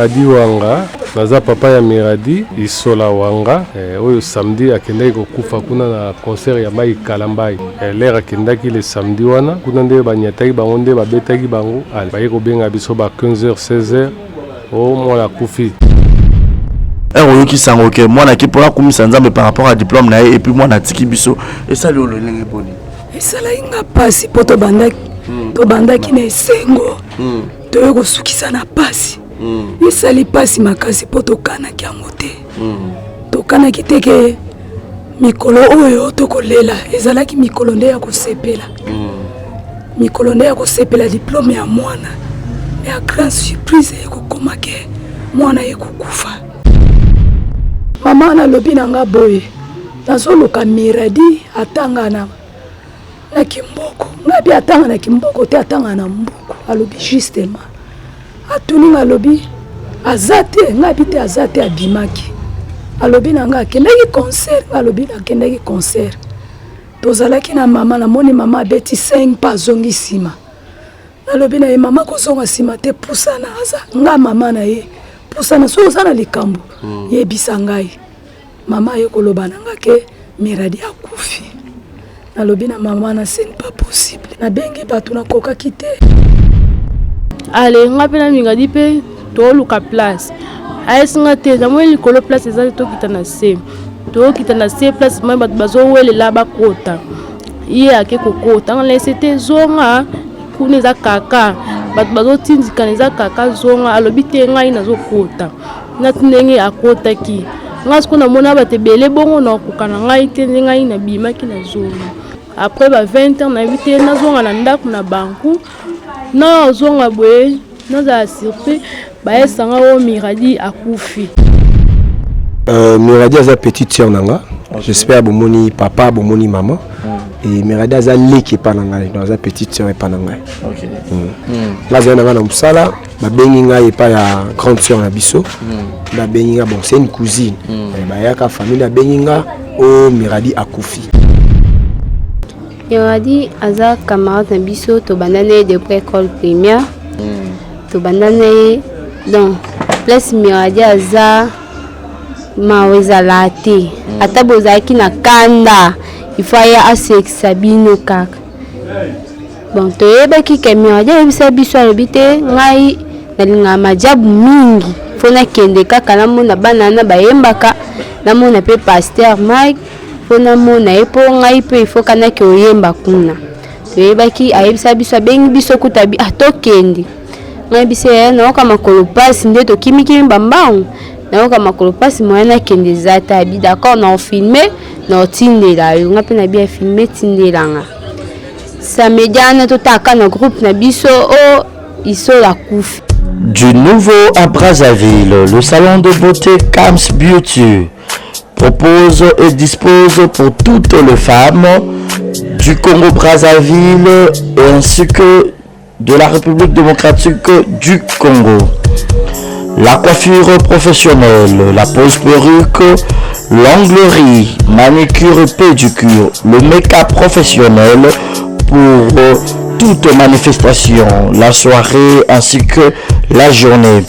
Miradi Wanga, naza papa ya Miradi Isola Wanga. Oyo samedi akendaki kokufa kuna na concert ya Mai Kalambai. Lera akendaki le samedi wana kuna nde banyataki bango nde babetaki bango. Baye kobenga biso ba 15h 16h. Oh mwana kufi. Oyoki sango ke mwana ki pona kumisa nzambe par rapport à diplôme na et puis mwana tiki biso et ça le lolenge boni. Et ça la inga pasi poto bandaki. To bandaki na esengo. To sukisa na pasi. Esali pasi makasi poto kana kiango te. To kana kiteke mikolo oyo to kolela ezalaki mikolo nde ya kosepela. Mikolo nde ya kosepela diplôme ya mwana. Ya grand surprise ya kokomake mwana ye kokufa. Mama na lobi nanga boye. Nazoluka Miradi atanga na kimboko. Ngabi atanga na kimboko te atanga na mbuku. Alobi justement. Atuni nga lobi azate ngabi te azate abimaki. Alobi nanga akendaki concert, alobi akendaki concert. Tozalaki na mama na moni mama abeti 5 pa zongi sima. Alobi na ye mama kozonga sima te pusana aza nga mama na ye. Pusana so sana likambo. Ye bisangai. Mama ye koloba nanga ke Miradi akufi. Nalobi na mama na c'est pas possible. Na bengi batu na koka kite. Allez, ngapela Miradi pe to luka place. Ayesinga te za mweli kolo place za to kitana se. To kitana se place mwa batu bazo wele la bakota. Iye ake kokota ngale c'était zonga kuneza kaka. Batu bazo tindika neza kaka zonga alobi te ngai nazo kota. Natindenge akota ki. Ngasko na mona batebele bongo na kokana ngai te ngai na bimaki na zonga. Après ba 20 ans na vite na zonga na ndako na banku. Na zonga boye na za surprise ba esanga o Miradi akufi. Miradi a petite sœur nanga. J'espère bomoni papa bomoni maman. Et Miradi a leki pananga dans sa petite sœur et pananga. OK. Là j'ai nanga na musala ba bengi ngai pa ya grande sœur na biso. Ba bengi nga bon c'est une cousine. Ba yaka famille na bengi nga o Miradi akufi. Miradi aza camarade na biso to bandane de école primaire. To bandane donc place Miradi aza maweza late. Atabozaki na kanda. Il faut aller à Sabino kak. Bon to yebaki ke Miradi ebisa biso alobite ngai na majabu mingi. Fona kende kaka na mona banana bayembaka na mona pe pasteur Mike. Fona mona epo ngai pe il faut kana ke oyemba kuna. To yebaki ayebisa biso bengi biso kutabi atokende. Ngai bise na oka makolo pass nde to kimiki mbambang. Na oka makolo pass moyana kende zata abi d'accord na filmer na tindela yo ngape na bien filmer tindelanga. Sa médiane to taka na groupe na biso o Isola kufi. Du nouveau à Brazzaville, le salon de beauté Kams Beauty propose et dispose pour toutes les femmes du Congo-Brazzaville ainsi que de la République démocratique du Congo. La coiffure professionnelle, la pose perruque, l'onglerie, manicure et pédicure, le make-up professionnel pour toute manifestation, la soirée ainsi que la journée.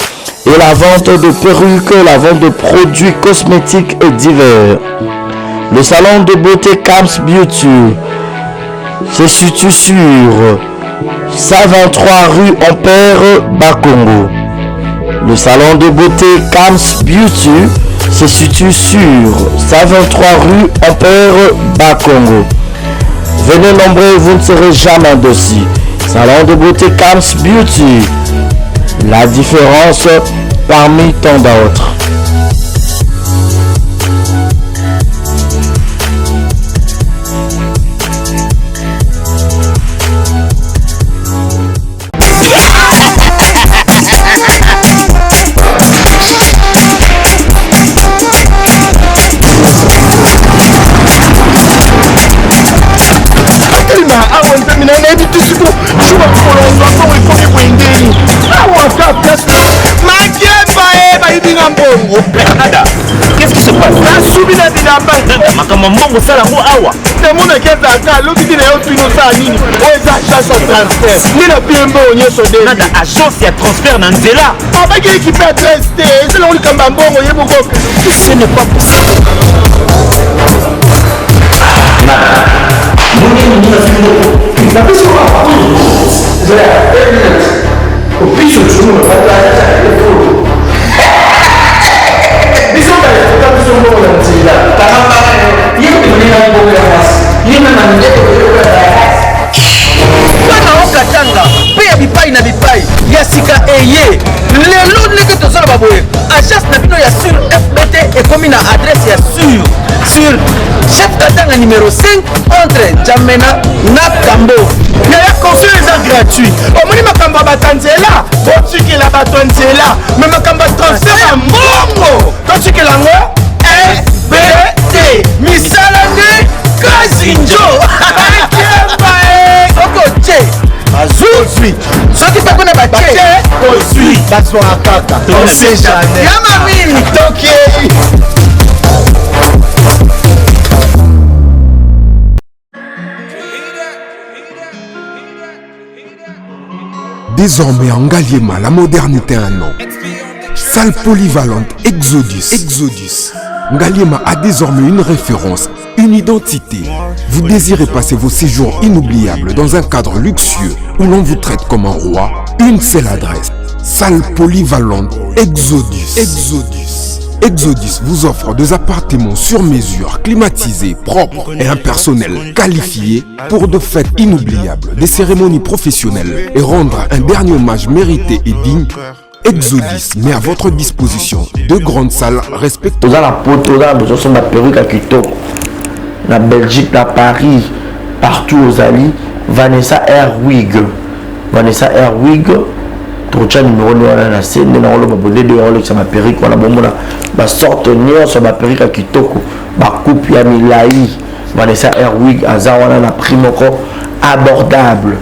Et la vente de perruques, la vente de produits cosmétiques et divers. Le salon de beauté Kams Beauty se situe sur 123 rue Ampère Bakongo. Le salon de beauté Kams Beauty se situe sur 123 rue Ampère Bakongo. Venez nombreux, vous ne serez jamais dessus. Salon de beauté Kams Beauty. La différence parmi tant d'autres. Qu'est-ce qui se passe? makambo mbongo sala ngo awa temona kezaka lokiti na yo tino osala nini oyo eza agence ya transfert nde na pembe oyo nyonso de nada agence ya transfert na nzela abaki ekipe ya adresse te ezala kolikamba mbongo ye moko ce n'est pas possible okatanga mpe ya bipai na bipai ya sika eye lelo ndenge tozala baboye agence na bino ya sur fbt ekomi na adresse ya sur chef katanga numéro 5 entre jamena na kambo ya conseil eza gratuit omoni makambo ya bato nzela botikela bato nzela me makambo ya transfert ya mbongo totikela yango fbt misala nde kazinjo okote azozwi soki mpe kuna batie ozwi bazwaka kaka yama mingi tokei Désormais en Ngaliema, la modernité a un nom. Salle polyvalente Exodus. Ngaliema a désormais une référence, une identité. Vous désirez passer vos séjours inoubliables dans un cadre luxueux où l'on vous traite comme un roi? Une seule adresse. Salle polyvalente Exodus vous offre des appartements sur mesure, climatisés, propres et un personnel qualifié pour de fêtes inoubliables, des cérémonies professionnelles et rendre un dernier hommage mérité et digne. Exodus met à votre disposition deux grandes salles respectueuses. Dans la poteau, là, nous sommes à Perruque à Quito, la Belgique, à Paris, partout aux alliés. Vanessa Airwig, Trocha numéro 9 na scène na lo babonde de lo ça ma perruque wala bomona ba sorte nier sur ma perruque à kitoko ba coupe ya milai Vanessa Airwig azawana na primoko abordable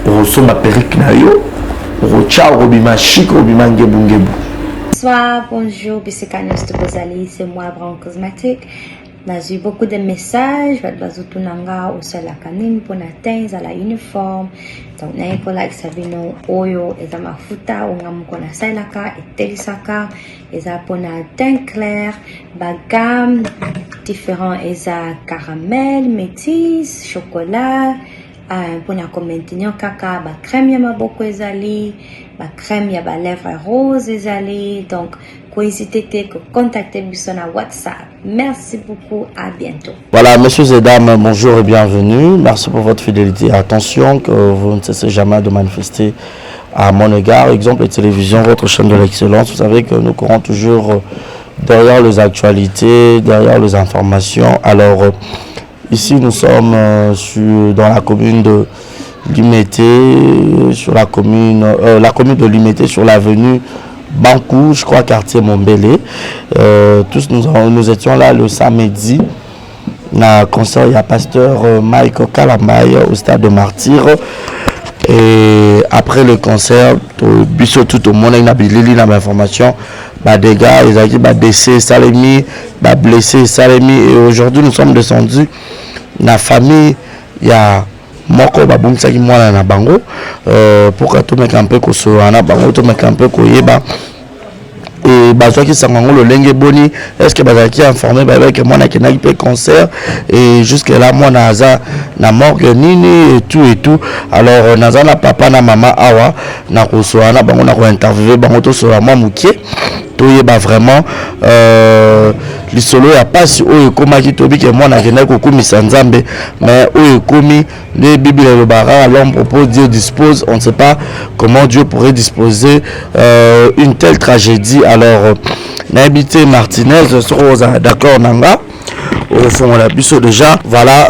roso ma perruque na yo rocha robima chic robima ngebungebu. Bonsoir, bonjour, Bissekanos de Bozali, c'est moi Brown Cosmétique. J'ai eu beaucoup de messages, Bazutunanga, au sol la canine, pour atteindre la uniforme. Donc, n'a pas like Sabino, Oyo, et ma futa, ou n'a pas salaka, et telisaka, et ça pour teint clair, gamme différent, et ça caramel, métis, chocolat, pour maintenir caca, crème yama beaucoup ezali, crème yaba lèvres rose ezali, donc n'hésitez pas à contacter sur WhatsApp. Merci beaucoup, à bientôt. Voilà, messieurs et dames, bonjour et bienvenue. Merci pour votre fidélité. Attention que vous ne cessez jamais de manifester à mon égard. Exemple, les télévisions, votre chaîne de l'excellence. Vous savez que nous courons toujours derrière les actualités, derrière les informations. Alors, ici, nous sommes dans la commune de Limete, sur la commune de Limete, sur l'avenue Bankou, je crois quartier Montbelé. Tous nous étions là le samedi. Na concert, il y a pasteur Mike Kalambay au stade de Martyr. Et après le concert, tout au monde a une information. Des gars, ils ont dit décès, Salemi, blessé, Salemi. Et aujourd'hui, nous sommes descendus. La famille, il y a moko babungisaki mwana na bango pour que tomeka mpe kosoana bango tomeka mpe koyeba et bazwaki sangango lolenge boni est-ce que bazaki informé que mwana kenaki mpe concert et jusque là mwana aza na morgue nini et tout alors naza na papa na mama awa na kosoana bango na ko interviewer bango to sola mwa mukie toyeba vraiment lisolo ya pasi oyo ekomaki tobi ke mwana akendaki kokumisa nzambe mais oyo ekomi nde bible elobaka l'homme propose Dieu dispose. On ne sait pas comment Dieu pourrait disposer une telle tragédie. Alors nahabité Martinez sera d'accord nanga au fond on a biso déjà. Voilà,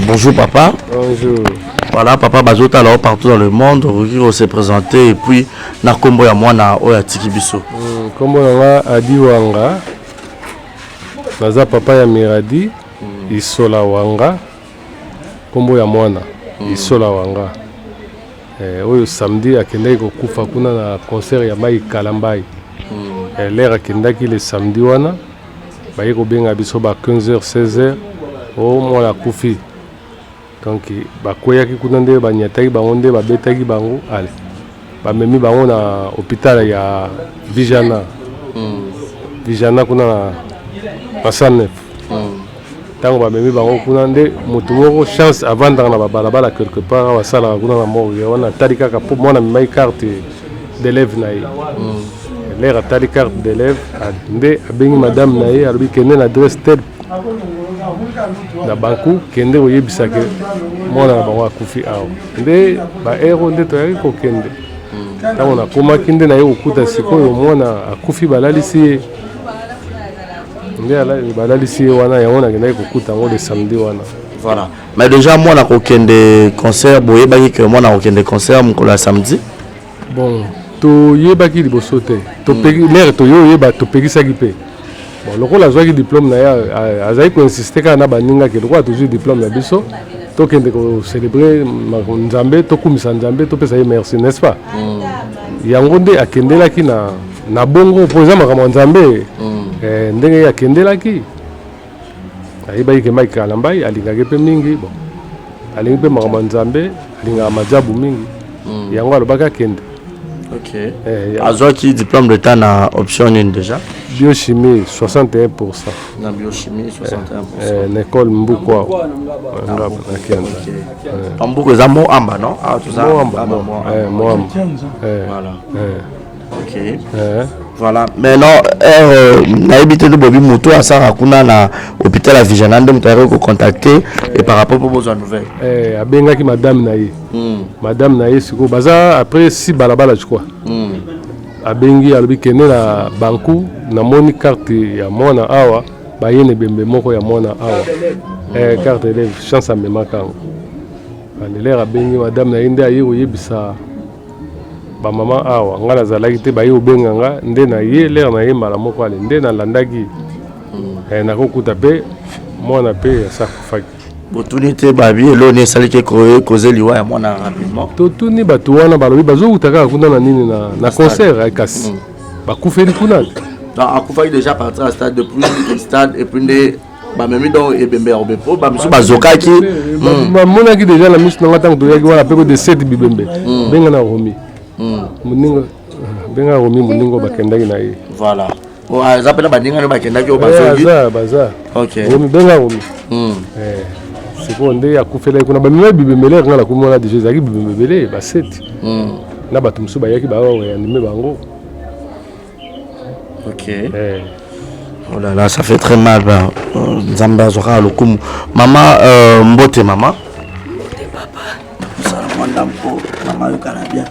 bonjour papa. Bonjour. Voilà, papa Bazota alors partout dans le monde, on s'est présenté et puis na kombo ya mwana oya tiki biso. Kombo nanga Adi Wanga. Naza papa ya Miradi, Isola Wanga. Kombo ya mwana, Isola Wanga. Oyo samedi akendaki kokufa kuna na concert ya Mai Kalambai. L'air akendaki le samedi wana. baye kobenga biso ba 15h 16h o mwana kufi donc bakweyaki kuna nde banyataki bango nde babetaki bango ale bamemi bango na hôpital ya Vijana kuna na Sanef ntango bamemi bango kuna nde motu moko chance avandaka na babalabala quelque part basalaka kuna na morgue wana atali kaka mpo mwana amemaki carte d'élève na ye lere atali carte d'élève nde abengi madame na ye alobi kende na adresse tel na banku kende koyebisaka mwana na bango akufi awa nde baero nde toyaki kokende ntango nakomaki nde na ye kokuta sikoyo mwana akufi balalisi ye nde balalisi ye wana yango nakendaki kokuta yango le samedi wana. Voilà. Mais déjà mwana kokende concert boyebaki ke mwana kokende concert mokolo ya samedi. Bon toyebaki liboso te lere toyeba topekisaki mpe bon lokola azwaki diplôme na ye azali koinsiste kaka na baninga ke lokola tozwi diplôme na biso tokende kocélébre nzambe tokumisa nzambe topesa ye merci n'est-ce pas yango nde akendelaki na bongo mpo eza makambo ya nzambe ndenge akendelaki ayebaki ke Mike Kalambai alingaki mpe mingi bon alingi mpe makambo ya nzambe alingaka majabu mingi yango alobaki akende. Ok. Azwaki diplôme d'état na option nini déjà? Biochimie 61%. Na biochimie 61%. Na école Mbukwa. Mbuko za mo amba non? Ah tout ça. Mo amba. Voilà. Ok. Voilà. Maintenant na habité de Bobby Moto à Sara kuna na hôpital à Vijana ndem tayari ko contacter et par rapport aux besoins nouvelles. Abengaki madame na ye. Madame na ye siko baza après si balabala je crois. Abengi alobi kene na banku na moni carte ya mwana awa bayene bembe moko ya mwana awa. Carte élève chance amema kango. Alelera abengi madame na ye nde aye koyebisa ba mama awa nga nazalaki te baye obenga nga nde na ye lere na ye mbala moko ale nde nalandaki nakokuta mpe mwana mpe asakufaki botuni te babi eloni esaliki koze liwa ya mwana rapidement totuni bato wana balobi bazokuta kaka kuna na nini na concert ekasi bakufeli kuna akufaki déjà partir à stade depuis stade et puis nde bamemi donc ebembe ya obepo bamisu bazokaki bamonaki déjà na miso nanga ntango toyaki wana mpe de 7 bibembe benga na romi muningo benga romi muningo bakendaki na ye voilà aza pena baninga bakendaki obazoki baza ok romi benga romi sikoyo nde akufelaki kuna bamema bibembele nga nakumi wana deja ezalaki bibembele baseti na bato mosusu bayaki baanime bango. Ok. Oh là là, ça fait très mal. Nzambe azwaka lokumu. Maman, mbote maman. Mbote papa. Maman yokana bien.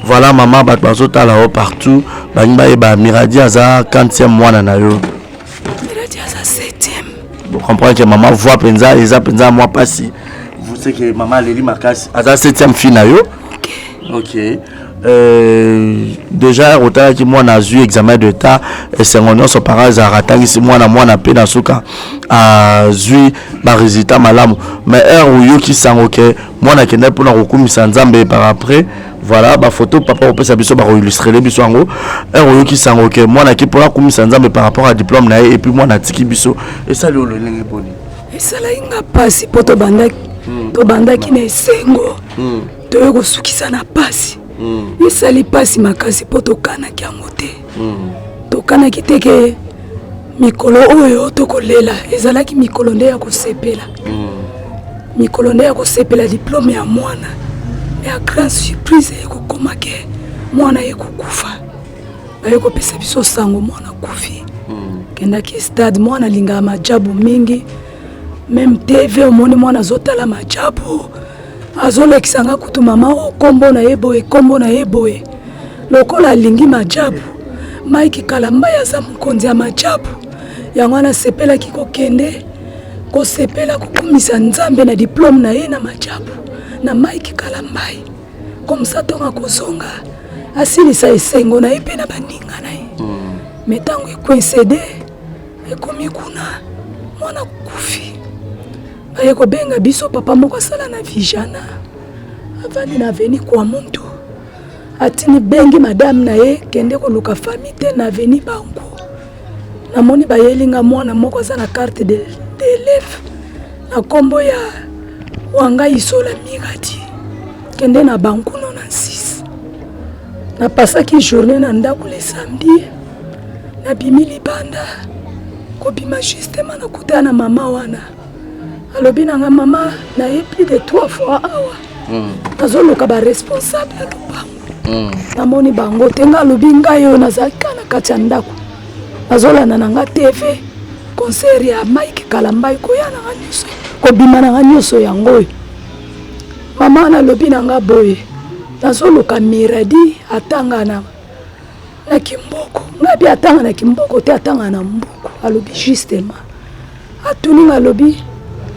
Voilà maman, bato bazotala partout. Banimba eba Miradi aza 40e mwana na yo. Miradi aza 7e. Vous comprenez que maman voit penza, eza penza moi passi. Vous savez que maman Leli Makasi aza 7e fille na yo. Ok. Ok. Déjà autant que moi n'a eu examen d'état et c'est mon son par hasard attendre si moi na pe na suka a eu ba résultat malamu mais où yo qui sang OK moi na kenda pour na kokumisa nzambe par après voilà ba photo papa on peut ça biso ba illustrer les biso ngo où yo qui sang OK moi na ki pour la kokumisa nzambe par rapport à diplôme na et puis moi na tiki biso et ça le lenge boni et ça la inga pasi poto bandaki to bandaki na esengo to yo kosukisa na pasi esali pasi makasi mpo tokanaki yango te tokanaki te ke mikolo oyo tokolela ezalaki mikolo nde ya kosepela mikolo nde ya kosepela diplôme ya mwana me ya grande surprise ekokoma ke mwana ye kokufa baye kopesa biso sango mwana kufi kendaki stade mwana alingaka majabu mingi meme tv omoni mwana azotala majabu azolekisanga kutu mama o kombo na yeboye kombo na yeboye lokola alingi majabu Mike Kalambai aza mokonzi ya majabu yango wana sepelaki kokende kosepela kokumisa nzambe na diplôme na ye na majabu na Mike Kalambai comme ça tonga kozonga asilisa esengo na ye mpe na baninga na ye me ntango ekoincede ekomi kuna mwana kufi baye kobenga biso papa moko asala na Vijana avandi na aveni kwa muntu atini bengi madame na ye kende koluka famille te na aveni bango namoni bayelinga mwana moko aza na carte d'élève na kombo ya wanga isola Miradi kende na bankuno na 6 na pasaki journée na ndako le samedi na bimi libanda kobima justement na kuta na mama wana alobi nanga mama na ye plus de 3 fois awa nazoluka ba responsable ya lupango namoni bango tenga alobi ngai oyo nazalaka na kati ya ndako nazolanda nanga TV concert ya Mike Kalambai koya nanga nyonso kobima nanga nyonso yango oyo mama nalobi nanga boye nazoluka Miradi atanga na kimboko ngabi atanga na kimboko te atanga na mbuku alobi justement atuni alobi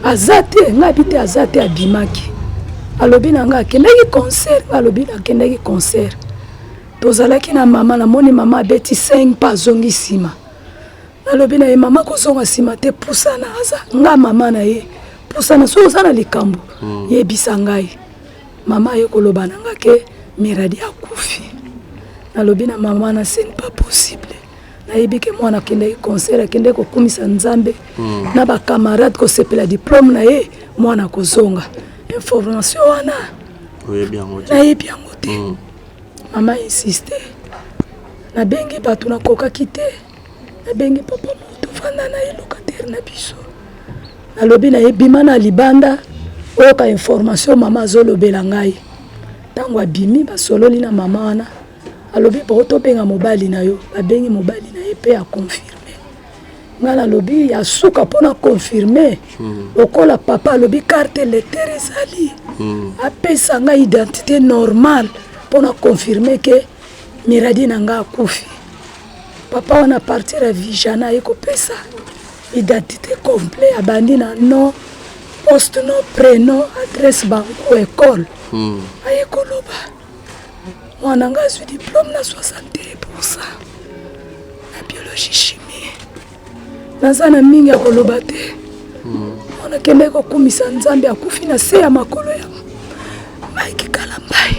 azate ngabi te azate abimaki alobi nanga akendaki concert alobi akendaki concert tozalaki na mama namoni mama abeti 5 pa zongi sima nalobi na ye mama kozonga sima te pusana aza nga mama na ye pusana so osana likambo yebisa ngai mama ye koloba nanga ke Miradi akufi nalobi na mama na c'est pas possible nayebi ke mwana akendaki concert akendaki kokumisa nzambe na bacamarade kosepela diplôme na ye mwana kozonga information wana nayebi yango te mama insiste nabengi bato nakokaki te nabengi papa moto fanda na ye locataire na biso nalobi na ye bima na libanda oyoka information mama azolobela ngai ntango abimi basololi na mama wana alobi tobenga mobali na yo babengi mobali na ye mpe akonfirme nga nalobi ya suka mpona konfirme lokola papa alobi carte lecteur ezali apesa nga identité normale mpona konfirme ke Miradi na nga akufi papa wana partir ya vijana aye kopesa identité complet abandi na nom poste nom prénom adresse banko école aye koloba mwana nga azwi diplôme na 61% na biologie chimie naza na mingi ya koloba te mwana kende kokumisa nzambe akufi na se ya makolo ya Mike Kalambai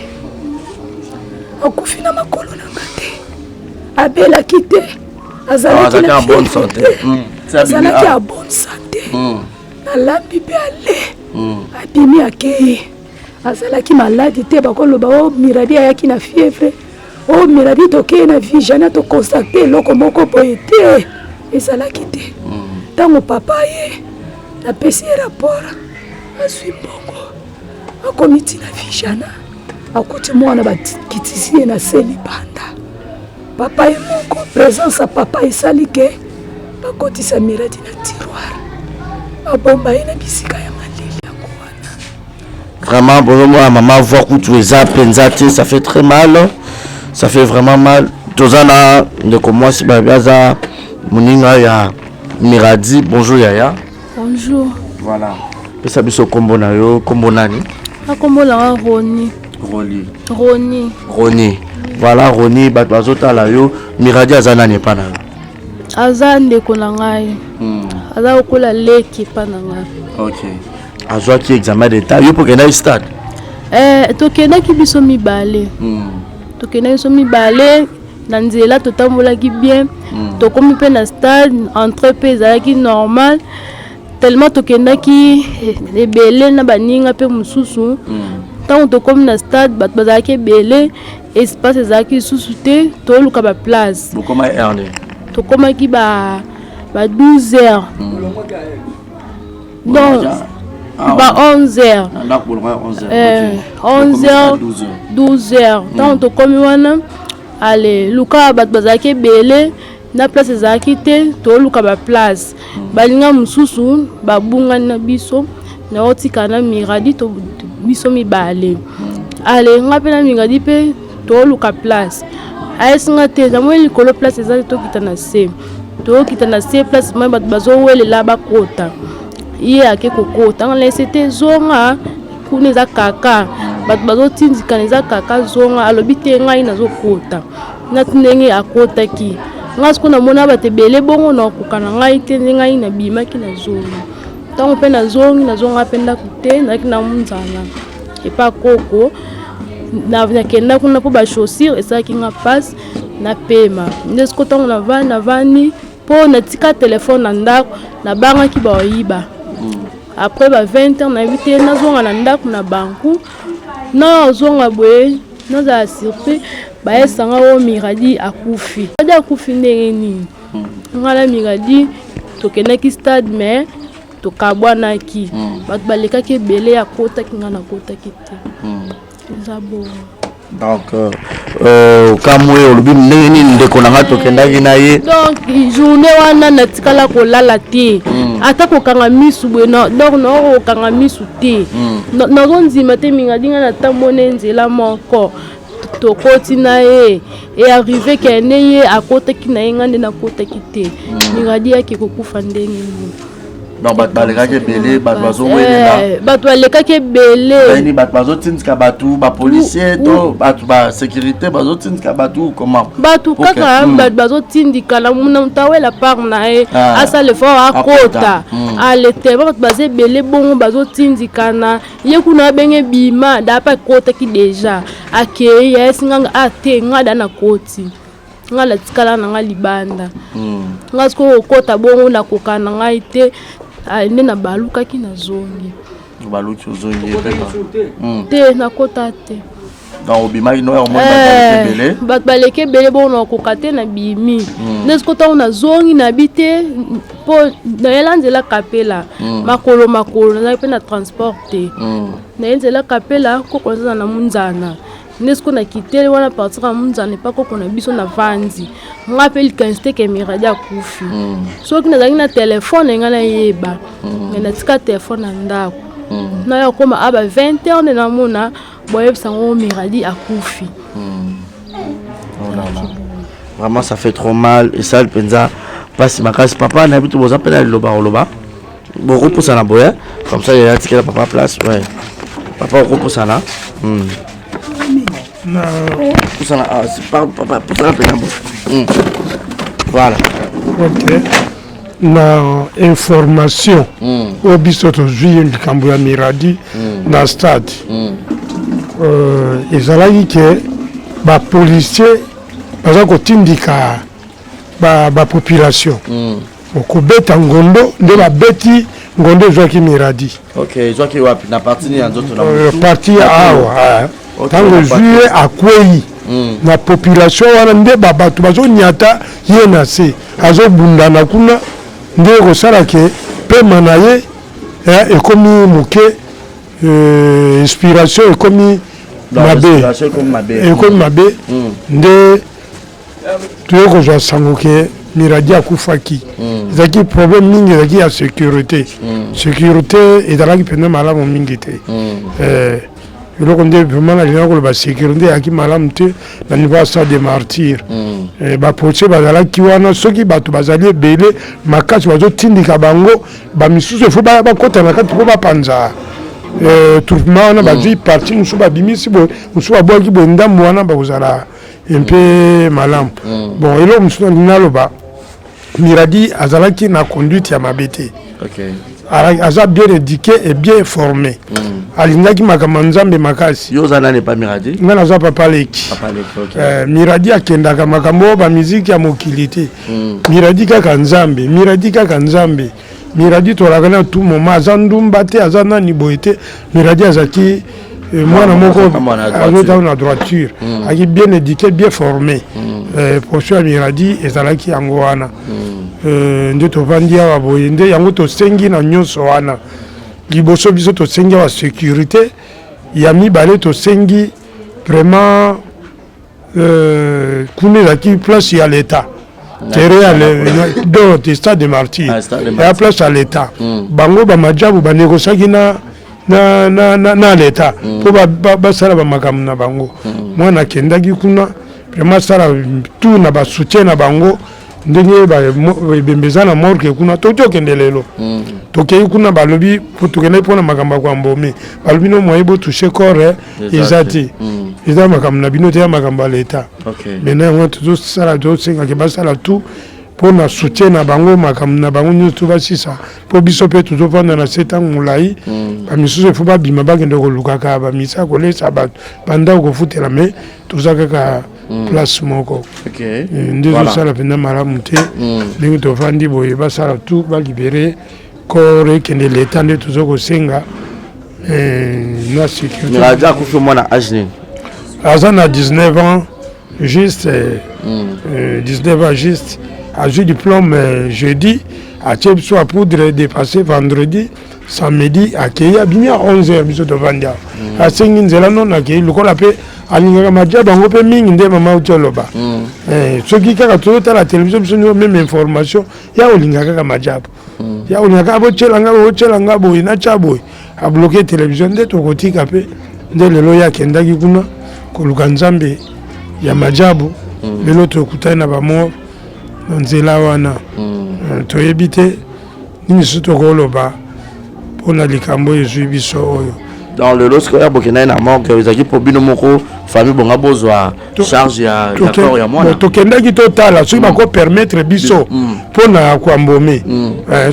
akufi na makolo nanga te abelaki te azalaki na bonne santé azalaki ya bonne santé nalambi mpe ale abimi akei azalaki maladi te bakoloba o Miradi ayaki na fièvre o Miradi tokei na vijana tokonstate eloko moko boye te ezalaki te ntango papa ye napesi ye rapport azwi mbongo akomiti na vijana akuti mwana bakitisi ye na se libanda papa ye moko présence ya papa esali ke bakotisa Miradi na tiroir babomba ye na bisika ya malili yango wana vraiment bonjour maman voir kutu eza penza te ça fait très mal ça fait vraiment mal tozana ndeko mwasi babiaza moninga ya Miradi bonjour yaya bonjour voilà pesa biso kombo na yo kombo nani akombo la Roni voilà Roni bato bazotala yo Miradi aza nani epa na yo aza ndeko na ngai aza okola leki epa na ngai okay azwaki examen d'état yo pokenda stade tokendaki biso mibale na nzela totambolaki bien tokomi mpe na stade entre mpe ezalaki normal tellement tokendaki ebele na baninga mpe mosusu ntango tokomi na stade bato bazalaki ebele espace ezalaki lisusu te toluka baplace tokomaki ba 12 heures donc ba 11 heures 12 heures ntango tokomi wana ale luka bato bazalaki ebele na place ezalaki te toluka baplace balinga mosusu babungani na biso na otika na Miradi to biso mibale ale nga mpe na Miradi mpe toluka place ayesinga te namoi likolo place eza te tokita na se place mai bato bazowelela bakota ye ake kokota nga lese te zonga kuna eza kaka bato bazotindikana eza kaka zonga alobi te ngai nazokota nati ndenge akotaki nga siko namona bato ebele bongo na okoka na ngai te nde ngai nabimaki na zongi ntango mpe nazonga mpe ndako te nazalaki na munzala epa koko nakenda kuna mpo bachaussure esalaki nga mpasi napema nde siko ntango navandi po natika telefone na ndako na banga ki ba oyiba après ba 20 ans na vite na zonga na ndako na banku na zonga boye na za surpris ba esanga o Miradi akufi Miradi akufi ndenge nini ngala Miradi tokenaki stade mais tokabwanaki bato balekaki ebele ya kotaki nga na kotaki te eza bon. Donc kamwe olobi ndenge nini ndeko na nga tokendaki na ye donc journée wana natikala kolala te ata kokanga misu boye donc nakokanga misu te nazondima te Miradi nga na tambone nzela moko tokoti na ye e arrivé kende ye akotaki na ye nga nde nakotaki te Miradi yake kokufa ndenge nini. Donc bato balekaki ebele bato bazongwelela bato balekaki ebele ni bato bazotindika bato bapolisier to bato basécurité bazotindika bato comment bato kaka bato bazotindika na moto awela part na ye asala effort akota alete bato baza ebele bongo bazotindikana ye kuna abenge bima dapa ekotaki deja akei yayesinganga ate nga da na koti nga latikala na nga libanda nga siko okota bongo nakoka na ngai te nde na balukaki na zongi baluki ozongi te nakota te donc obimaki no bato baleki ebele bongo nakoka te na bimi nde siko ntango na zongi nabi te mpo nayela nzela kapela makolo nazali mpe na transport te naye nzela kapela koko nazaza na munzana nde siko nakiteli wana partir ya munzana epa koko na biso na vanzi nga mpe likanisi te ke Miradi akufi soki nazalaki na telefone nga nayeba me natika telefone na ndako naya koma aba 20 heures nde namona boyebisango Miradi akufi. Vraiment ça fait trop mal et ça penza pasi makasi papa na bitu boza pena loba beaucoup pour ça na boya comme ça il a tiré papa place ouais papa beaucoup ça là non ça là c'est pas papa pour ça pena voilà ok na information au biso to juye likambo ya Miradi na stade ezalaki ke ba policier baza kotindika ba population okobeta ngondo nde babeti ngondo ezwaki Miradi. Ok, ezwaki wapi na parti ni nzoto na parti awa ntango juye akwei na population wana nde babato bazonyata ye na se azobundana kuna nde kosala ke pema na ye ekomi moke inspiration ekomi mabe nde tuye kozwa sango ke Miradi akufaki ezalaki problème mingi ezalaki ya sécurité ezalaki mpenza malamu mingi te eloko nde vraiment nalinga koloba sécurité eyaki malamu te na niveau ya stade de martyr bapolisier bazalaki wana soki bato bazali ebele makasi bazotindika bango bamisusu efo bakota na kati mpo bapanza troupement wana bazwi parti mosusu babimisi boye mosusu babwaki boye ndambo wana bakozala mpe malamu bon eloko mosusu nalingi naloba Miradi azalaki na conduite ya mabe te aza bien éduqué et bien formé alingaki makambo nzambe makasi yo oza nani pa Miradi nga naza papa leki Miradi akendaka makambo bamiziki ya mokili te Miradi kaka nzambe Miradi tolaka na tout moment aza ndumba te aza nani boye te Miradi azalaki mwana moko azotala na droiture aki bien éduqué bien formé posture ya Miradi ezalaki yango wana nde tovandi awa boye nde yango tosengi na nyonso wana liboso biso tosengi awa sécurité ya mibale tosengi vraiment kuna ezalaki place ya l'état terrain ya stade de martyr ya place ya l'état bango bamajabu banégociaki na l'état mpo basala bamakambo na bango mwana akendaki kuna vraiment asala tout na basoutien na bango ndenge ebembeza na morgue kuna tokende lelo tokei kuna balobi tokendaki mpona makambo ya kwambome balobi no moye botouche corps eza te eza makambo na bino te ya makambo ya leta maintenant yango tozosala tosengaki basala tout mpona soutien na bango makambo na bango nyonso basisa mpo biso mpe tozovanda na se ntango molai bamisusu efo babima bakende kolukaka bamisa kolesa bato bandako kofutela me toza kaka place moko nde tozosala mpenza malamu te ndenge tovandi boye basala tout balibere corps ekende leta nde toza kosenga na sécurité akufi mwana age nini aza na 19 ans juste 19 ans juste azwi diplôme jeudi atie biso a poudre dépassé vendredi samedi akei abimi a 11h biso tovandi awa asengi nzela nono akei lokola mpe alingaka madia bango mpe mingi nde mama uti oloba soki kaka tozotala télévision biso nio même information ya olinga kaka madiabo ya olinga kaka botyelanga boye natya boye abloke télévision nde tokotika mpe nde lelo ye akendaki kuna koluka nzambe ya madiabo lelo tokutani na bamor na nzela wana toyebi te nini so tokoloba mpona likambo ezwi biso oyo dans le lorsque ya bokenda na morgue ezaki po bino moko famille bonga bozwa charge ya corps ya mwana tokendaki totala soki bakopermettre biso mpona kwambome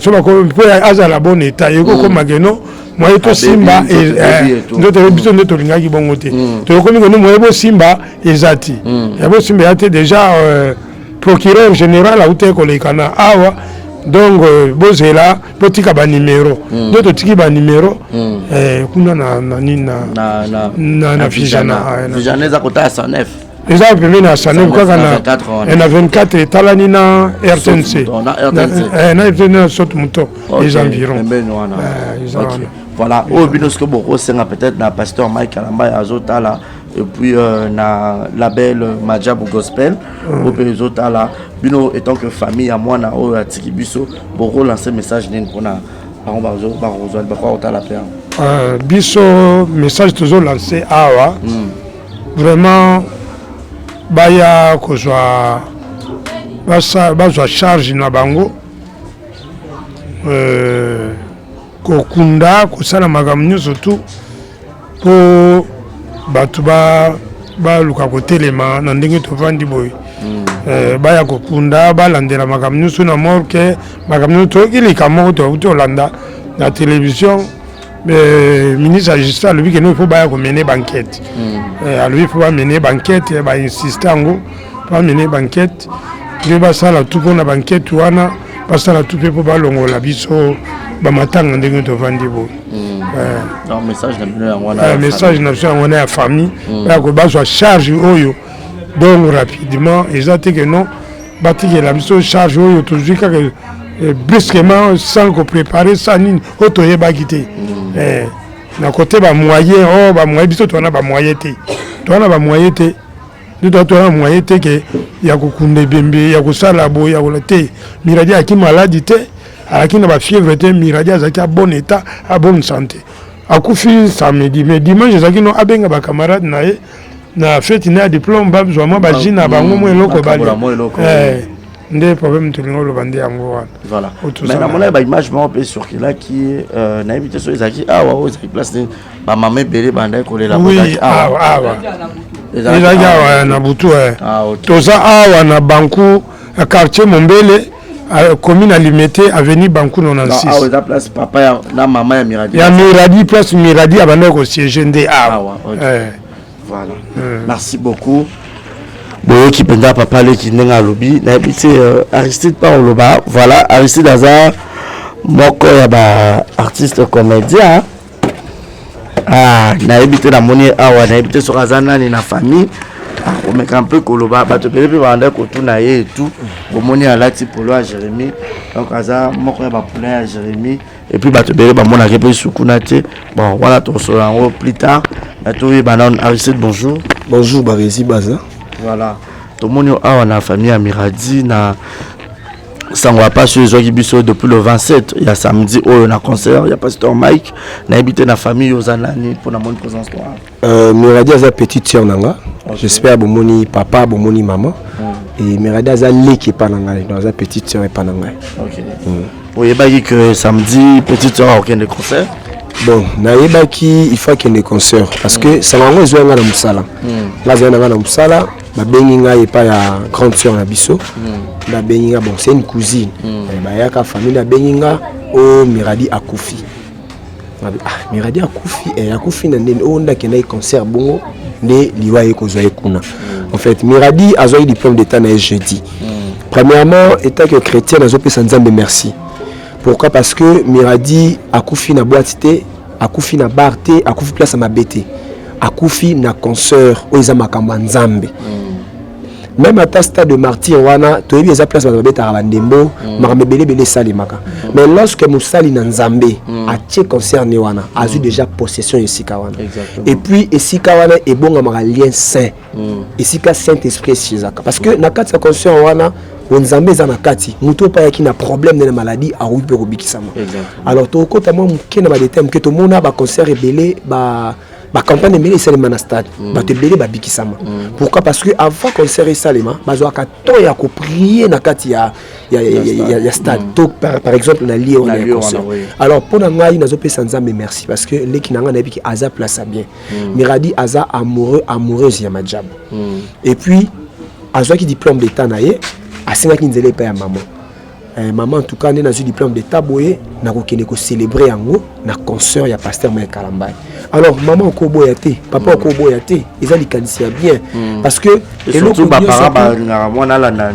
so mpo azala bon état ekokoma keno moye tosimba nde toyebi biso nde tolingaki bongo te toyokomi keno moye bosimba eza ti ya bosimba ya te déjà procureur général auti kolekana awa donc bozela botika banimero nde totiki banimero kuna na fijana eza kota ya 109 eza pembeni na 109 kaka na 24 etalani na RTNC na RTNC na sote moto les environs voilà oyo bino soki bokosenga peut-être na pasteur Mike Alamba azotala et puis na label Madiabo Gospel oyo mpe ezotala bino étant que famille ya mwana oyo atiki biso bokolancer message nini mpona bango bakotala mpe biso message tozolancer awa vraiment baya kozwa bazwa charge na bango kokunda kosala makambo nyonso tu mpo bato baluka kotelema na ndenge tovandi boye baya kokunda balandela makambo nyonso na morke makambo nyonso tokilika moko tokuti olanda na télévision ministre ya justice alobi keno ifo baya komene bankete alobi ifo bamene bankete bainsiste yango po bamene bankete nde basala tu mpona bankete wana basala tu mpe mpo balongola biso bamatanga ndenge tovandi boye message na biso yango wana ya famille bayako bazwa charge oyo donc rapidement eza te ke non batikela biso charge oyo tozwi kaka brusquement sans kopréparer sa nini oyo toyebaki te na kote bamoyen bamoyen biso towana bamoyen te nde towana bamoyen te ke ya kokunda ebembe ya kosala boye ya kola te miradi aki maladi te alaki na bafièvre te miradi azalaki a bon état a bonne santé akufi samedi mais dimanche ezalaki no abenga bacamarade na ye na fete na ya diplôme bazwa mwa baji na bango mwa eloko bali nde problème tolinga oloba nde yango wana mais namona baimage moko mpe circulaki nayebi te so ezalaki awa oyo ezalaki place nini bamama ebele bandaki kolela awa ezalaki awa na butu toza awa na banku quartier mombele commune alimete avenue banku 96 papa na mama ya miradi ya miradi place miradi abandaki kosiége nde awa voilà merci beaucoup boyoki mpenza papa leki ndenge alobi nayebi te Aristide mpa oloba voilà Aristide aza moko ya baartiste comédien nayebi te namoni awa nayebi te soki aza nani na famille omeka mpe koloba bato pele mpe banda kotuna ye etu bomoni alati polo ya Jérémie donc aza moko ya bapoulain ya Jérémie et puis bato pele bamonaki mpe sukuna te bon wana tokosola yango plus tard natoyeba nano Aristide bonjour baresi baza voilà tomoni awa na famille ya Miradi na sango ya pasi ezwaki biso depuis le 27 ya samedi oyo na concert ya pasteur Mike nayebi te na famille oza nani mpona moni présence toi Miradi aza petite sœur nanga j'espère bomoni papa bomoni maman et Miradi aza leki epa na ngai aza petite sœur epa na ngai oyebaki que samedi petite sœur okende concert bon nayebaki il faut akende concert parce que sango yango ezwa nga na mosala nga azali na nga na mosala babengi ngai epa ya grande sœur na biso babengi nga bon c'est une cousine bayaka famille babengi nga o Miradi akufi Miradi akufi na ndeni oyo ndakendaki concert bongo nde liwa ye kozwa ye kuna En fait, Miradi a eu diplôme d'état na jeudi. Premièrement, état que chrétien a fait Nzambe merci. Pourquoi? Parce que Miradi a koufi na boîte, a koufi na barte, a koufi place à ma bête, a koufi na concert oza makamba Nzambe. Même à ta stade de martyr wana, tu as eu des places à ma bête à Rabandembo, maramebele salimaka. Mais lorsque Moussali na Nzambe a tché concerné wana, a eu déjà possession ici kawana. Et puis ici kawana est bon à lien saint. Ici ka Saint-Esprit Shizaka. Parce que na kati ya concert wana, Nzambe za na kati, muto pa yaki na problème de maladie a oupe robikisama. Alors to kota moi mukena ba détail mketo mona ba concert rebelle ba campagne de mêlée salima na stade ba te belé ba bikisama. Pourquoi? Parce que avant concert salima bazo ka to ya ko prier na kati ya stade. Par exemple na lié on a concert. Alors pour na ngai nazo pesa Nzambe merci parce que leki na nga na biki aza place bien. Miradi aza amoureuse ya majabu. Et puis azo ki diplôme d'état na ye asenga ki nzele pa ya maman. Maman en tout cas n'a eu diplôme d'état boye na ko kene ko célébrer yango na concert ya pasteur Mike Kalambay. Alors maman ko boya te, papa ko boya te, ils ont likanisi bien parce que et surtout papa na mwana la na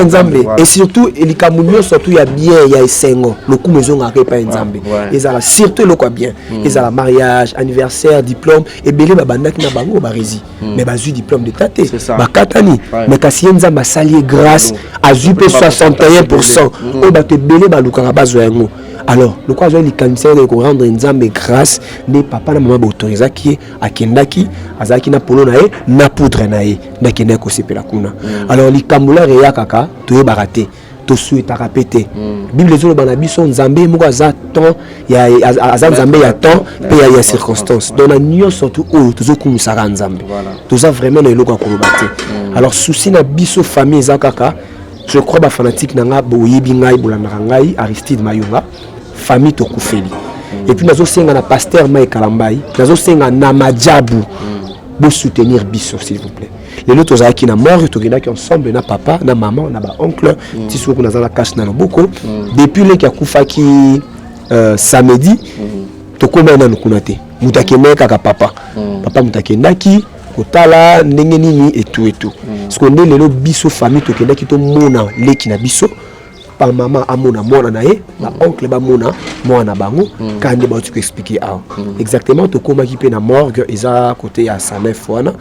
Nzambe et surtout elikamunyo surtout ya bien ya esengo le coup maison ngaka pa Nzambe. Ils ont surtout le quoi bien. Ils ont la mariage, anniversaire, diplôme et belé babanda ki na bango ba rési. Mais ba eu diplôme d'état te. Ba katani mais kasi Nzamba salier grâce a eu 61%. On va te belé ba lukanga bazo yango. Alors, le quoi les cancer de rendre Nzambe grâce ne papa na maman autorisé qui akendaki azaki na polo nae na poudre nae na kenda ko sepela kuna. Alors les kamula reya kaka to baraté to souhaita répéter. Bible zo bana biso Nzambe moko za temps ya azan Nzambe ya temps pe ya circonstance. Donc na nyo surtout o to zo kumusara Nzambe. To za vraiment na eloko ko baté. Alors souci na biso famille za kaka je crois ba fanatique nanga boyebi ngai bolanda ngai Aristide Mayunga famille to koufeli. Et puis nazo senga na pasteur Mike Kalambay, nazo senga na majabu pour soutenir biso s'il vous plaît. Les autres zaki na mort to gina ki ensemble na papa, na maman, na ba oncle, ti sou ko na za cache na loboko. Depuis le ki akufa ki samedi to koma na nukunate. Mutakeme kaka papa. Papa mutakendaki kotala ndenge nini et tout. Ce qu'on dit les biso famille to kendaki to mona leki na biso. Pa maman amona mona nae, ba oncle ba mona mona bango, kandi ba tu peux expliquer exactement to koma ki pe na morgue eza côté ya Salef wana.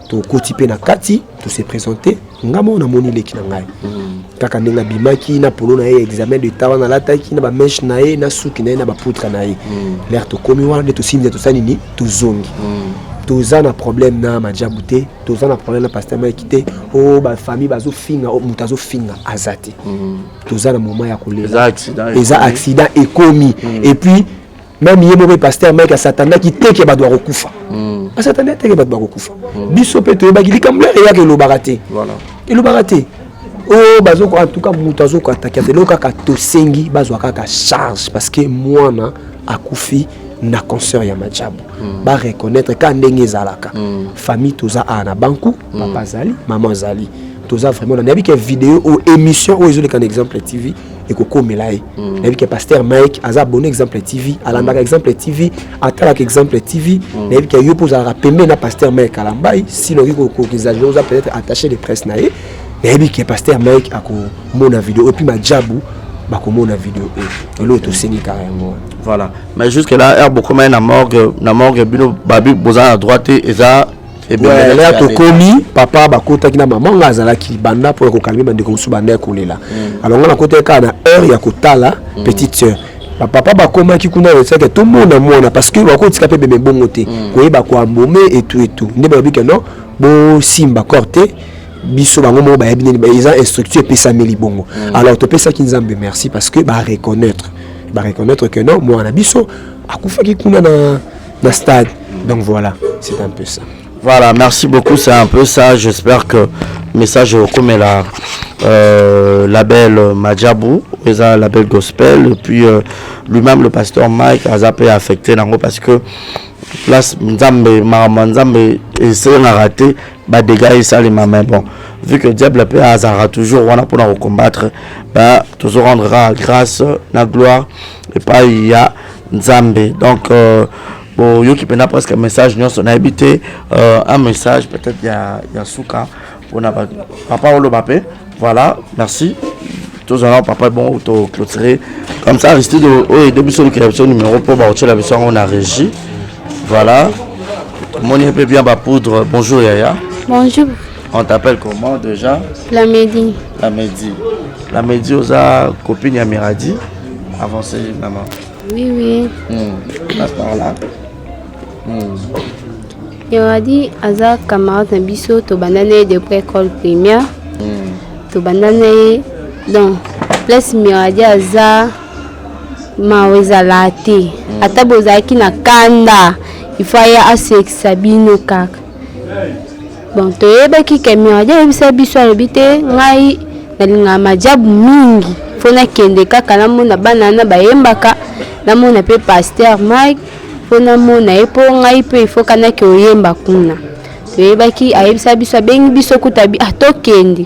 To koti pe na kati, to se présenter, ngamo na moni leki na ngai. Kaka ndenga bimaki na polo na examen de tawa na lataki na ba mèche nae na suki na ba poutre nae. L'air to komi wana de to simze to sanini to zongi. Toza na problème na majabute, toza na problème na pasteur Maikite, oh ba famille bazo finga, oh mutazo finga azati. Toza na moment ya kolela. Eza accident et commis. Et puis même yemo pasteur Maik satana ki teke ba doit recouffa. Satana teke ba doit recouffa. Biso pe to ba kilika mlere ya ke lo baraté. Voilà. Et lo baraté. Oh bazo en tout cas mutazo ko attaquer de lokaka to sengi bazo kaka charge parce que moi na akufi na concert ya majabu ba reconnaître ka ndenge zalaka famille toza ana banku papa zali maman zali toza vraiment na nabi ke vidéo ou émission ou ezole kan exemple TV et ko komelaye nabi ke pasteur Mike aza bon exemple TV alanda exemple TV atala ke exemple TV nabi ke yo poza rapembe na pasteur Mike Kalambay si lo ko exagérer oza peut-être attaché de presse na ye nabi ke pasteur Mike ako mona vidéo et puis majabu ba ko mona vidéo et l'autre seni carrément. Voilà, mais jusque là beaucoup même na morgue bino babi boza à droite et ça et bien là to komi papa ba kota kina maman ngazala ki banda pour ko calmer bande ko subanda ko lela. Alors on a côté ka na heure ya kotala petite sœur. Papa ba koma ki kuna c'est que tout le monde mona parce que ba ko tika pe bebe bongote ko yeba ko ambomé et tout. Ne ba bi que non bo simba corté biso bango mo ba yebini ba ils ont instructé pesa meli bongo. Alors to pesa ki Nzambe merci parce que ba reconnaître que non moi na biso akufa ki kuna na stade. Donc voilà, c'est un peu ça. Voilà, merci beaucoup, c'est un peu ça. J'espère que le message est comme la label Majabu, la label gospel, et puis lui-même le pasteur Mike a zappé affecté parce que place Nzambe Nzambe essaie de rater bah dégâts et ça les mais bon vu que diable peut hasard toujours on a pour nous combattre bah toujours rendra grâce la gloire et pas il y a Nzambe donc bon yo qui pena presque un message nous on a habité un message peut-être il y a souka on a papa le papé voilà merci tous alors papa bon auto clôturer comme ça Aristide début sur le numéro pour baocher la version on a régie voilà mon peu bien ba poudre bonjour Yaya. Bonjour. On t'appelle comment déjà? La Medi. La Medi. La Medi aux copine à Miradi. Avancez maman. Oui. Passe par là. Miradi aza camarade biso to banane de préécole primaire. To banane donc place Miradi aza maweza late. Ata bozaki na kanda. Il faut aller à Sabino kaka. Bon, tu es bien qui est Miradi, il s'est biso alobite ngai na majabu mingi. Fona kende kaka na mona banana bayembaka na mona pe pasteur Mike fona mona epo ngai pe il faut kana ke oyemba kuna. Tu es bien qui ayebisa biso bengi biso kutabi atokende.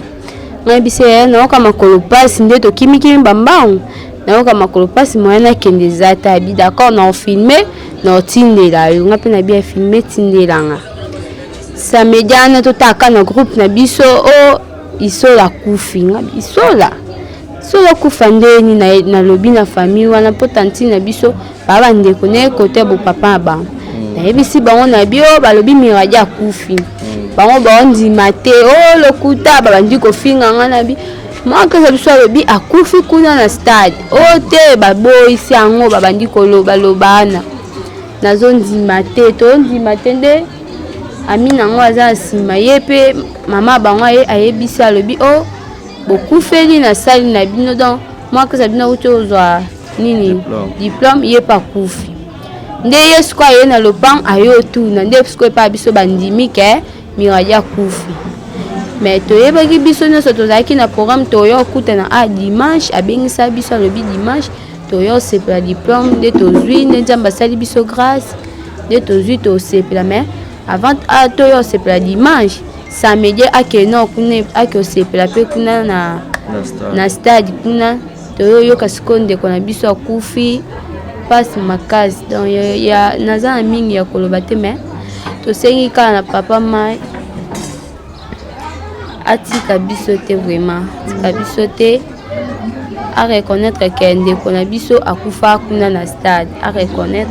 Ngai biso na kama kolopasi nde to kimiki mbambang. Na kama kolopasi moyana kende zata bi d'accord na filmer na tindela yo ngape na bien filmer tindelanga. Ça médiane tout à quand groupe na biso o isola kufinga isola kufande ni na lobi na famille wana potanti na biso baba ndeko ne côté bo papa ba na ebisi bango na bio balobi Miradi akufi bango bondi mate o lokuta baba ndiko finga ngana bi mwaka za biso lobi akufi kuna na stade o te baboy si ango baba ndiko lobana na zondi mate to ndi mate nde Amina ngo aza sima yepe mama bango ayebisi alobi o bokufeli na sali na bino donc moi que ça bino utozwa nini diplôme yepa kufi nde yesu kwa ye na lopang ayo tu na nde sko pa biso bandimi ke Miradi akufi mais to yebaki biso nyonso tozalaki na programme toyo kutana dimanche abengisa biso alobi dimanche toyo sepela diplôme nde tozwi nde nzambe asali biso grâce nde tozwi tosepela mais avant toyo sepela dimanche samedi akeno kuna ake osepela pe kuna na stade kuna toyo yoka sikonde kona biso akufi passe makasi donc ya naza mingi ya koloba te mais tosengi kala na papa mai atika biso te vraiment tika biso te à reconnaître que ndeko na biso akufa kuna na stade à reconnaître.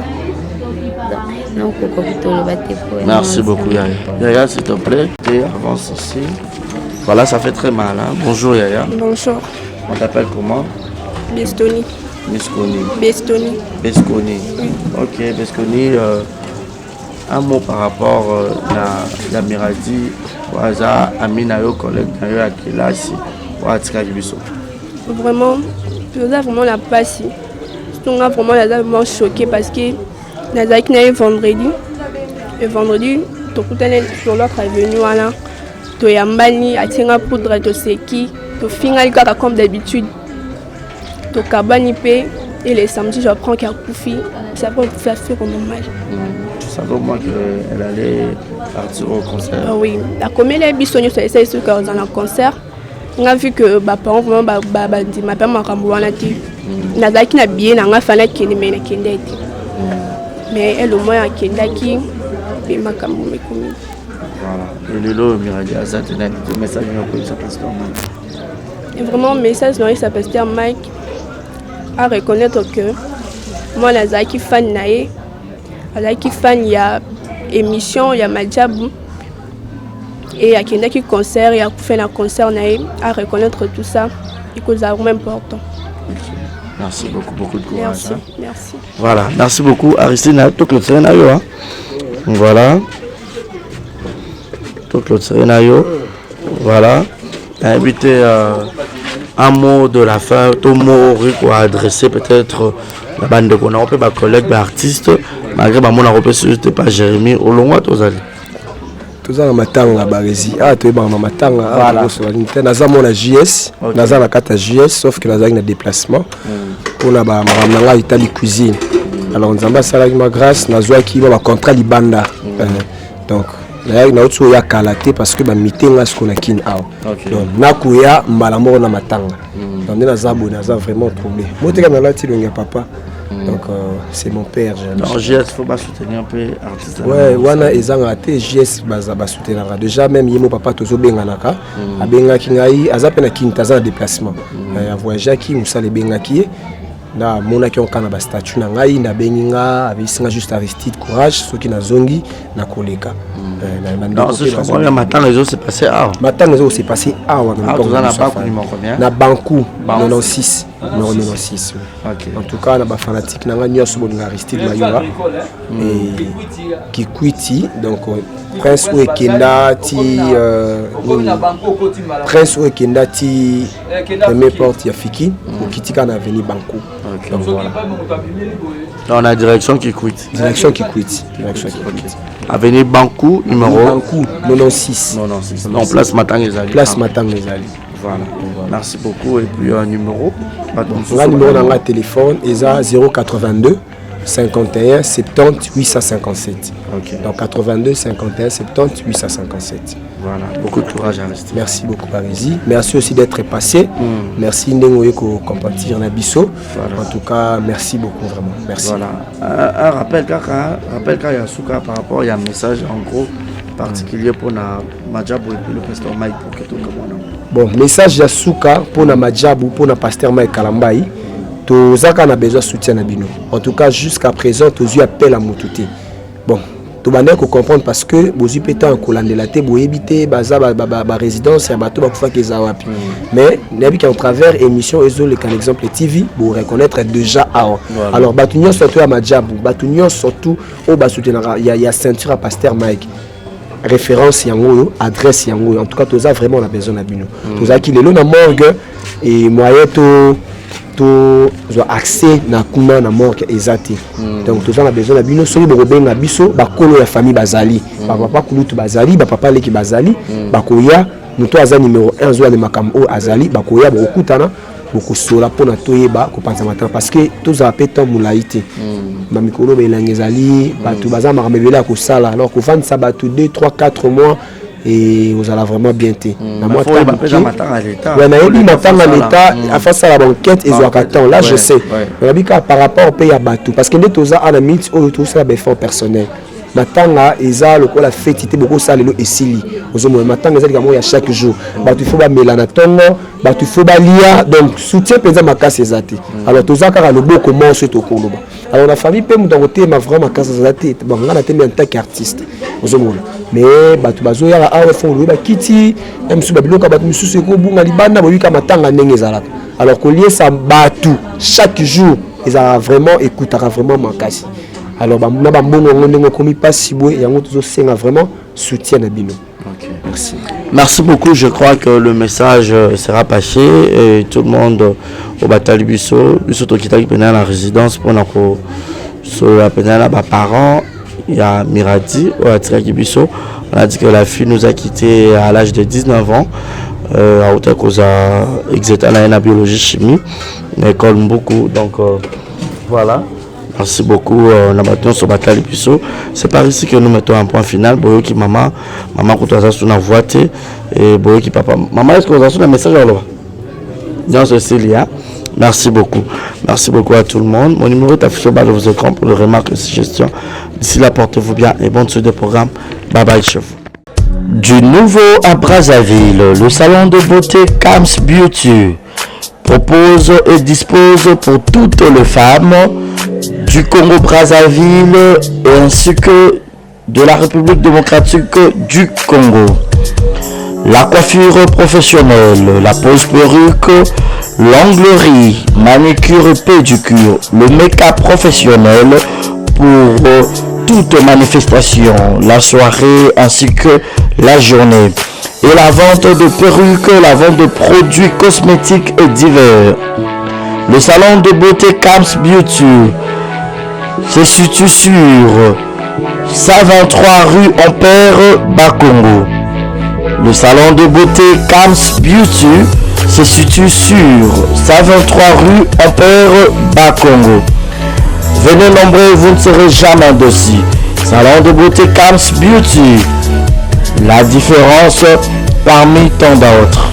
Donc merci beaucoup Yaya. Yaya s'il te plaît, avance ici. Voilà, ça fait très mal hein? Bonjour Yaya. Bonjour. On t'appelle comment? Bestoni. Bestoni. Oui. Ok, Bestoni, un mot par rapport à la Miradi, Waza, Amina, yo collègue, yo Akilasi, Watika Gibiso. Vraiment, vraiment la passe. On a vraiment choqué parce que nazaki na vendredi et vendredi to kutana sur l'autre avenue wana to yambani atinga poudre to seki to fingali kaka comme d'habitude to kabani pe et les samedis je prends Kakufi ça peut faire comme mal. Tu savais au moins qu'elle allait partir au concert? Oui, la comédie est bisogno sur les sur dans un concert. On a vu que bah parents vraiment dit ma père m'a camboana ti nazaki na bien na ngafana kende mena kende ti. Mais elle au moins a kendaki et ma cambo me commis. Voilà. Et le lot Miradi a ça tenait le message pour sa pasteur Mike. Et vraiment message non sa pasteur Mike à reconnaître que moi nazaki fan nae azaki fan ya émission ya majabu et à kendaki concert et à faire un concert nae à reconnaître tout ça et que c'est vraiment important. Merci beaucoup de courage. Merci, hein. merci. Voilà, merci beaucoup Aristide, tout le scénario. Hein. Voilà. Tout le scénario. Voilà. Invité un mot de la fin, tout mot à adresser peut-être la bande de qu'on a repéré, ma collègue, ma artiste, malgré ma mon repéré sur pas Jérémy, au long tous allés. Tous allés matanga barezi. Ah, tu es bon matanga. Voilà. Naza mon JS, naza la carte JS, sauf que naza une déplacement. Pour la ba maramanga Italie cuisine. Alors on zamba sala ma grâce, nazo qui va contrat libanda. Donc là il y a autre ya kalaté parce que ba meeting là ce qu'on a kin out. Donc nakuya mbala moko na matanga. Donc naza bon naza vraiment troublé. Moi te kana là ti longa papa. Donc c'est mon père. Alors JS, faut pas soutenir un peu artiste. Ouais, wana ezanga raté JS baza ba soutenir. Déjà même yemo papa tozo benganaka, abenga kingai azapena kintaza déplacement. Ya voyage ki musale benga ki na mona ki onkana ba statut na ngai na benga abisinga juste Aristide Courage soki na zongi na koleka. Non, ce que matin les autres s'est passé à matin les autres s'est passé à na Bankou 96 numéro 96. En tout cas na ba fanatique na ngani yoso bonga Aristide Mayura et Kikwiti donc Prince Oekenda ti Prince Oekenda ti premier porte ya Fiki okitika na avenue Bankou. Donc voilà. Dans la direction Kikwiti. Direction Kikwiti. Direction Kikwiti. Avenue Bankou numéro Bankou 96. Non, place Matangezali. Place Matangezali. Voilà. Merci beaucoup et puis un numéro. Un numéro dans le téléphone est 082 51 70 857. Okay. Donc 82 51 70 857. Voilà, beaucoup de courage à rester. Merci beaucoup Parisi. Merci aussi d'être passé. Merci Nengoyeko compatir Nabiso. En tout cas, merci beaucoup vraiment. Merci. Voilà. Un rappel quand Yasuka par rapport à un message en gros particulier pour Madjabou et puis le pasteur Mike pour que tout le monde. Bon, message Yasuka pour Madjabou pour le pasteur Mike Kalambai. Tous a besoin de soutien. En tout cas, jusqu'à présent, tous appel à Moutouté. Bon, tout le monde comprendre parce que vous avez été en collant de la tête, vous évitez la résidence et bateau mais n'habit qu'en travers émission un exemple TV vous reconnaître déjà avant. Alors Batunion surtout à Madjabou, Batunion surtout au Basoutenara, il y a ceinture à pasteur Mike. Référence yango, adresse yango. En tout cas, tous a vraiment la besoin d'abino. Tous a qui les lots na morgue et moyen to accès na kuma na morgue ezati. Donc tous a besoin d'abino. Soki bokobe na biso bakolo ya famille bazali. Ba papa kulutu bazali, ba papa leki bazali, bakoya muto aza numéro 1 zo na makambo azali, bakoya bokutana bokosola pona toyeba ko panza matin parce que tous a pétant moulaïté. Mamikolo belangezali, batu bazama ramebela ko sala alors ko vendre ça batu 2 3 4 mois et vous allez vraiment bien té. Na moi ouais na yebi matin à l'état à faire ça la banquette et zo attend là je sais. Mais bika par rapport au pays à batu parce que netoza à la minute au tout ça effort personnel. Matanga eza lokola fête beaucoup ça lelo esili ozomo matanga eza likamo ya chaque jour batu faut ba melana tongo batu faut ba lia donc soutien penza makasi ezate alors tozaka ka lobo comment se to koloba alors la famille pe muto côté ma vraiment makasi ezate bon ngana tembe en tant qu'artiste ozomo mais batu bazo ya awe fond ba kiti même sous babiloka batu misusu ko bunga libanda boyika matanga ndenge ezalaka alors ko lier ça batu chaque jour ils a vraiment écoutera vraiment makasi. Alors, vraiment soutien à Bino. Merci. Merci beaucoup. Je crois que le message sera passé et tout le monde au Batali Bisso, surtout qui est à la résidence pour nos parents. Il y a Miradi au Batali Bisso. On a dit que la fille nous a quittés à l'âge de 19 ans. À hauteur qu'on a exercé la biologie chimie, l'école beaucoup. Donc voilà. Merci beaucoup. C'est par ici que nous mettons un point final. Boyoki maman quand on a sur la voiture et Boyoki papa. Maman, est-ce que vous avez un message là? Non, Cécilia. Merci beaucoup. Merci beaucoup à tout le monde. Mon numéro est affiché au bas de vos écrans pour les remarques et suggestions. D'ici là, portez-vous bien et bonne suite de programme. Bye bye, chef. Du nouveau à Brazzaville, le salon de beauté Kams Beauty propose et dispose pour toutes les femmes du Congo-Brazzaville ainsi que de la République démocratique du Congo. La coiffure professionnelle, la pose perruque, l'onglerie, manicure et pédicure, le make-up professionnel pour toute manifestation, la soirée ainsi que la journée. Et la vente de perruques, la vente de produits cosmétiques et divers. Le salon de beauté Kams Beauty se situe sur 123 rue Ampère Bakongo. Le salon de beauté Kams Beauty se situe sur 123 rue Ampère Bakongo. Venez nombreux, vous ne serez jamais dessus. Salon de beauté Kams Beauty. La différence parmi tant d'autres.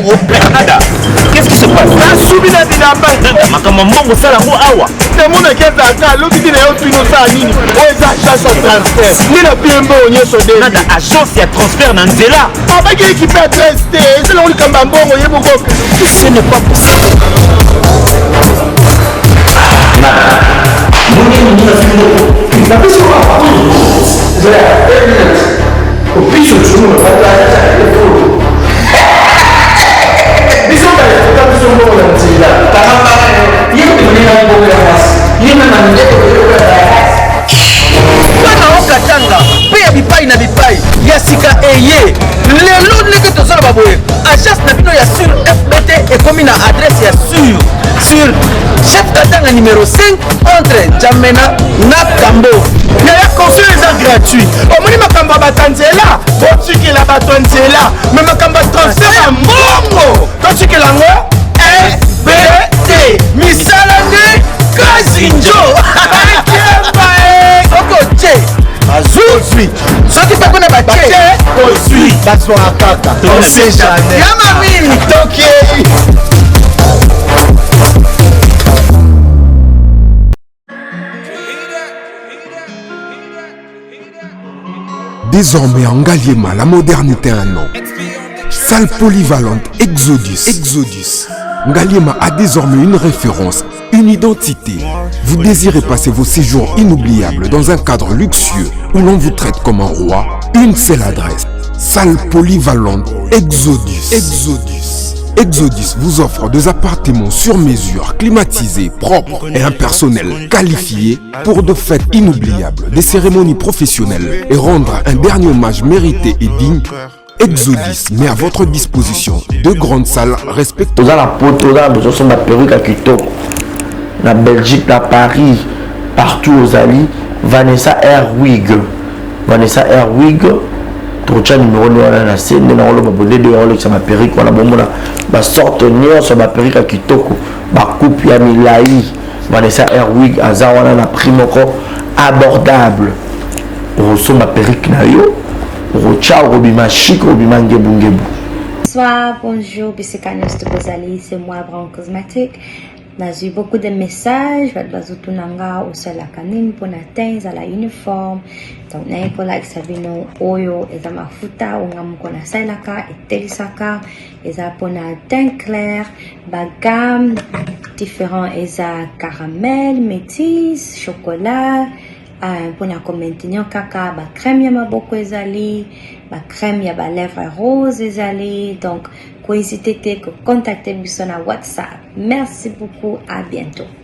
mbongo Nada, qu'est-ce qui se passe? Nasubina bilamba. Makambo mbongo sala ngo awa. Temona keza aka lobi na yo twino sa nini? Oza chasse au transfert. Ni na piembo onyeso de. Nada agence ya transfert na nzela. Abaki équipe à tester. C'est là où le kamba mbongo yebo ko. Ce n'est pas possible. okatanga mpe ya bipai na bipai ya sika eye lelo ndenge tozala baboye agence na bino ya sur fbt ekomi na adresse ya sur chef katanga numéro 5 entre Jamena na Kambo. Ya conseil eza gratuit. Omoni makambo batanzela botikela bato nzela me makambo transfert ya mbongo totikela ngo FBT misala nde kazinjo okoje azozwi soki mpe kuna batie ozwi bazwaka kaka osejane yama mini tokei. Désormais en Ngaliema, la modernité a un nom. Salle polyvalente Exodus. Ngaliema a désormais une référence, une identité. Vous désirez passer vos séjours inoubliables dans un cadre luxueux où l'on vous traite comme un roi? Une seule adresse. Salle polyvalente Exodus vous offre des appartements sur mesure, climatisés, propres et un personnel qualifié pour de fêtes inoubliables, des cérémonies professionnelles et rendre un dernier hommage mérité et digne. Exodus met à votre disposition deux grandes salles respectueuses. Dans la poto, dans la perruque à Kitoko, la Belgique, la Paris, partout aux alliés, Vanessa Airwig. Trocha numéro 9 na scène na rolo babonde de rolo ça ma perruque wala bomona ba sorte nyonso ba perruque à kitoko ba coupe ya milai Vanessa Airwig azawana na prix moko abordable roso ma perruque na yo rocha robima chic robima ngebu. Bonsoir, bonjour, Bisikanos de Bozali, c'est moi Brown Cosmétique. J'ai eu beaucoup de messages, bazutunanga usala kanim pour atteindre à la uniforme. Donc na ikola exabino oyo eza mafuta ungamuko na salaka etelisaka eza pona teint clair, bagam différents eza caramel, métis, chocolat. Pona komentinyo kaka ba crème ya maboko ezali, ba crème ya ba lèvres rose ezali. Donc, n'hésitez pas à contacter sur WhatsApp. Merci beaucoup, à bientôt.